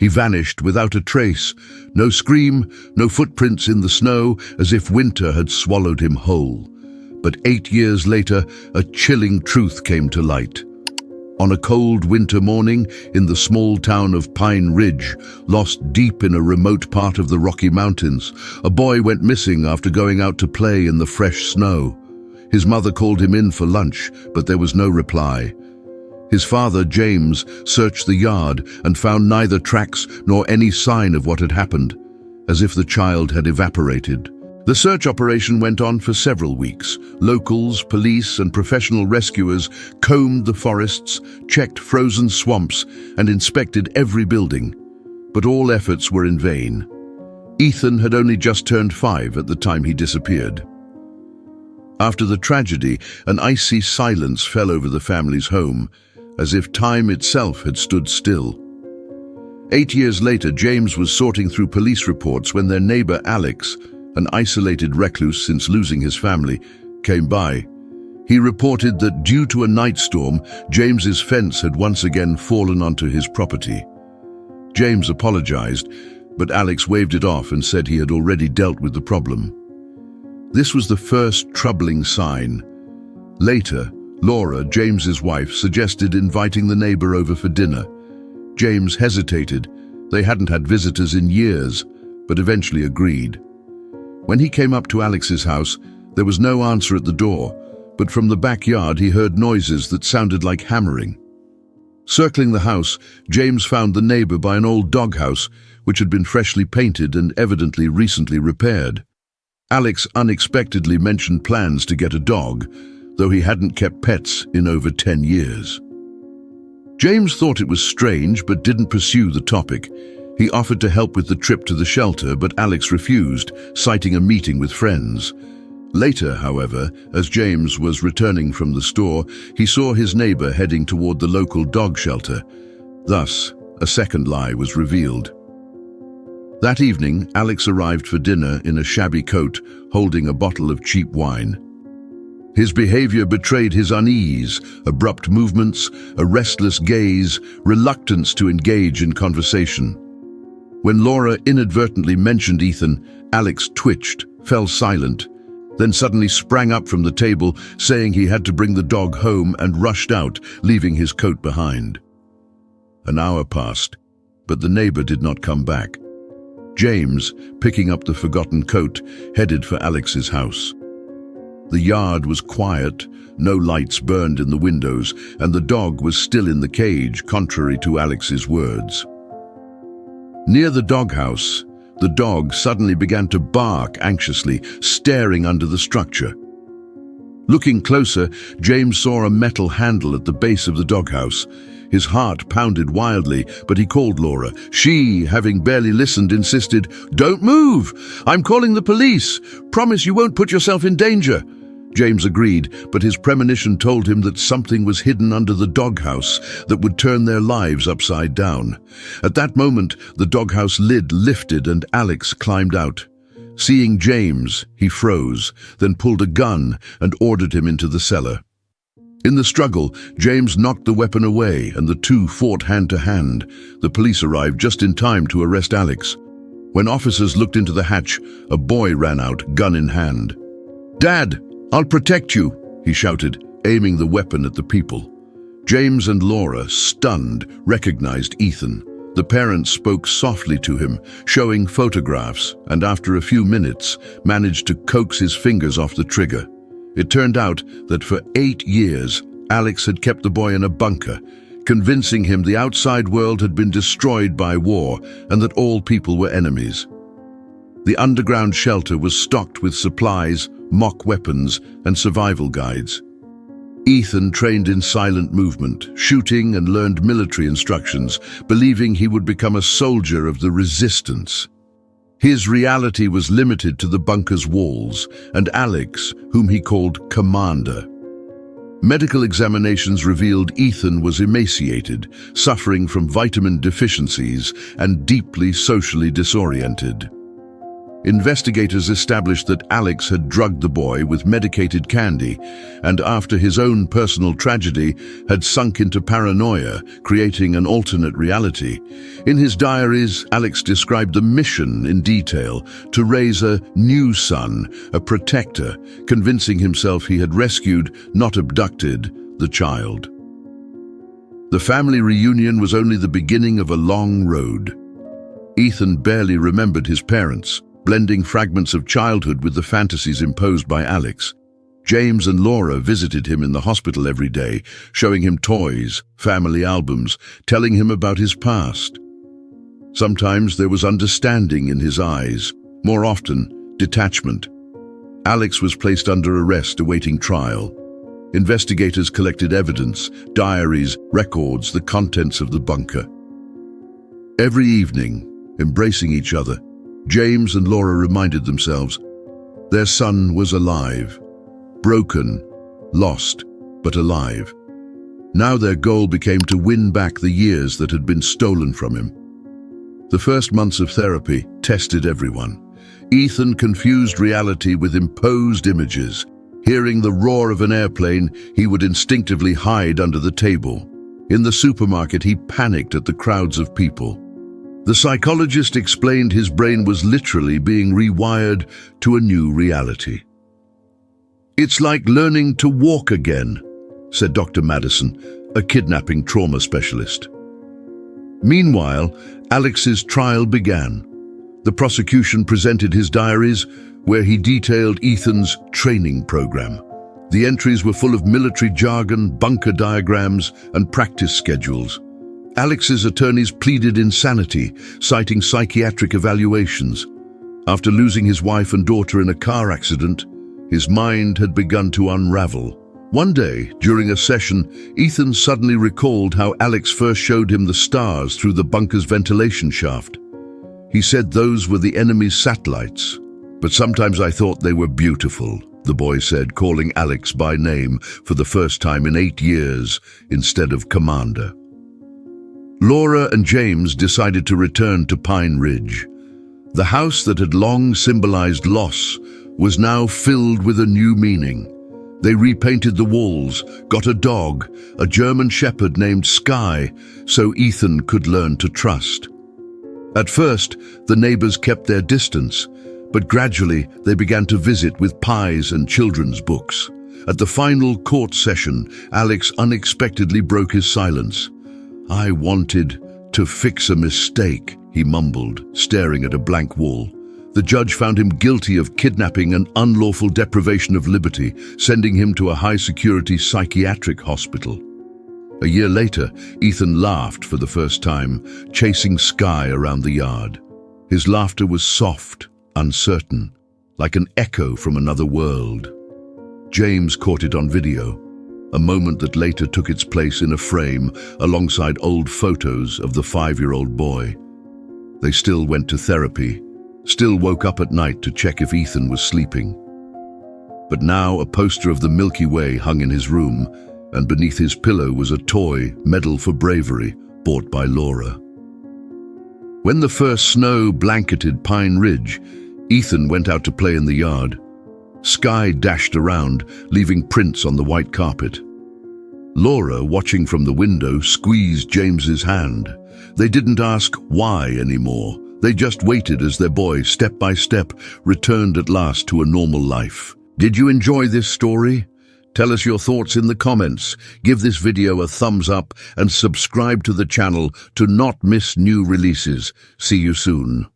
He vanished without a trace, no scream, no footprints in the snow, as if winter had swallowed him whole. But 8 years later, a chilling truth came to light. On a cold winter morning in the small town of Pine Ridge, lost deep in a remote part of the Rocky Mountains, a boy went missing after going out to play in the fresh snow. His mother called him in for lunch, but there was no reply. His father, James, searched the yard and found neither tracks nor any sign of what had happened, as if the child had evaporated. The search operation went on for several weeks. Locals, police, and professional rescuers combed the forests, checked frozen swamps, and inspected every building. But all efforts were in vain. Ethan had only just turned 5 at the time he disappeared. After the tragedy, an icy silence fell over the family's home, as if time itself had stood still. 8 years later, James was sorting through police reports when their neighbor Alex, an isolated recluse since losing his family, came by. He reported that due to a night storm, James's fence had once again fallen onto his property. James apologized, but Alex waved it off and said he had already dealt with the problem. This was the first troubling sign. Later, Laura, James's wife, suggested inviting the neighbor over for dinner. James hesitated. They hadn't had visitors in years, but eventually agreed. When he came up to Alex's house, there was no answer at the door, but from the backyard he heard noises that sounded like hammering. Circling the house, James found the neighbor by an old doghouse, which had been freshly painted and evidently recently repaired. Alex unexpectedly mentioned plans to get a dog, though he hadn't kept pets in over 10 years. James thought it was strange but didn't pursue the topic. He offered to help with the trip to the shelter, but Alex refused, citing a meeting with friends. Later, however, as James was returning from the store, he saw his neighbor heading toward the local dog shelter. Thus, a second lie was revealed. That evening, Alex arrived for dinner in a shabby coat, holding a bottle of cheap wine. His behavior betrayed his unease, abrupt movements, a restless gaze, reluctance to engage in conversation. When Laura inadvertently mentioned Ethan, Alex twitched, fell silent, then suddenly sprang up from the table, saying he had to bring the dog home, and rushed out, leaving his coat behind. An hour passed, but the neighbor did not come back. James, picking up the forgotten coat, headed for Alex's house. The yard was quiet, no lights burned in the windows, and the dog was still in the cage, contrary to Alex's words. Near the doghouse, the dog suddenly began to bark anxiously, staring under the structure. Looking closer, James saw a metal handle at the base of the doghouse. His heart pounded wildly, but he called Laura. She, having barely listened, insisted, "Don't move! I'm calling the police! Promise you won't put yourself in danger!" James agreed, but his premonition told him that something was hidden under the doghouse that would turn their lives upside down. At that moment, the doghouse lid lifted and Alex climbed out. Seeing James, he froze, then pulled a gun and ordered him into the cellar. In the struggle, James knocked the weapon away and the two fought hand to hand. The police arrived just in time to arrest Alex. When officers looked into the hatch, a boy ran out, gun in hand. "Dad, I'll protect you," he shouted, aiming the weapon at the people. James and Laura, stunned, recognized Ethan. The parents spoke softly to him, showing photographs, and after a few minutes, managed to coax his fingers off the trigger. It turned out that for 8 years, Alex had kept the boy in a bunker, convincing him the outside world had been destroyed by war and that all people were enemies. The underground shelter was stocked with supplies, mock weapons, and survival guides. Ethan trained in silent movement, shooting, and learned military instructions, believing he would become a soldier of the resistance. His reality was limited to the bunker's walls, and Alex, whom he called Commander. Medical examinations revealed Ethan was emaciated, suffering from vitamin deficiencies, and deeply socially disoriented. Investigators established that Alex had drugged the boy with medicated candy and, after his own personal tragedy, had sunk into paranoia, creating an alternate reality. In his diaries, Alex described the mission in detail: to raise a new son, a protector, convincing himself he had rescued, not abducted, the child. The family reunion was only the beginning of a long road. Ethan barely remembered his parents, blending fragments of childhood with the fantasies imposed by Alex. James and Laura visited him in the hospital every day, showing him toys, family albums, telling him about his past. Sometimes there was understanding in his eyes, more often, detachment. Alex was placed under arrest awaiting trial. Investigators collected evidence, diaries, records, the contents of the bunker. Every evening, embracing each other, James and Laura reminded themselves their son was alive, broken, lost, but alive. Now their goal became to win back the years that had been stolen from him. The first months of therapy tested everyone. Ethan confused reality with imposed images. Hearing the roar of an airplane, he would instinctively hide under the table. In the supermarket, he panicked at the crowds of people. The psychologist explained his brain was literally being rewired to a new reality. "It's like learning to walk again," said Dr. Madison, a kidnapping trauma specialist. Meanwhile, Alex's trial began. The prosecution presented his diaries, where he detailed Ethan's training program. The entries were full of military jargon, bunker diagrams, and practice schedules. Alex's attorneys pleaded insanity, citing psychiatric evaluations. After losing his wife and daughter in a car accident, his mind had begun to unravel. One day, during a session, Ethan suddenly recalled how Alex first showed him the stars through the bunker's ventilation shaft. He said those were the enemy's satellites. "But sometimes I thought they were beautiful," the boy said, calling Alex by name for the first time in 8 years instead of Commander. Laura and James decided to return to Pine Ridge. The house that had long symbolized loss was now filled with a new meaning. They repainted the walls, got a dog, a German shepherd named Sky, so Ethan could learn to trust. At first, the neighbors kept their distance, but gradually they began to visit with pies and children's books. At the final court session, Alex unexpectedly broke his silence. "I wanted to fix a mistake," he mumbled, staring at a blank wall. The judge found him guilty of kidnapping and unlawful deprivation of liberty, sending him to a high-security psychiatric hospital. A year later, Ethan laughed for the first time, chasing Sky around the yard. His laughter was soft, uncertain, like an echo from another world. James caught it on video, a moment that later took its place in a frame alongside old photos of the 5-year-old boy. They still went to therapy, still woke up at night to check if Ethan was sleeping. But now a poster of the Milky Way hung in his room, and beneath his pillow was a toy medal for bravery bought by Laura. When the first snow blanketed Pine Ridge, Ethan went out to play in the yard. Sky dashed around, leaving prints on the white carpet. Laura, watching from the window, squeezed James's hand. They didn't ask why anymore. They just waited as their boy, step by step, returned at last to a normal life. Did you enjoy this story? Tell us your thoughts in the comments. Give this video a thumbs up and subscribe to the channel to not miss new releases. See you soon.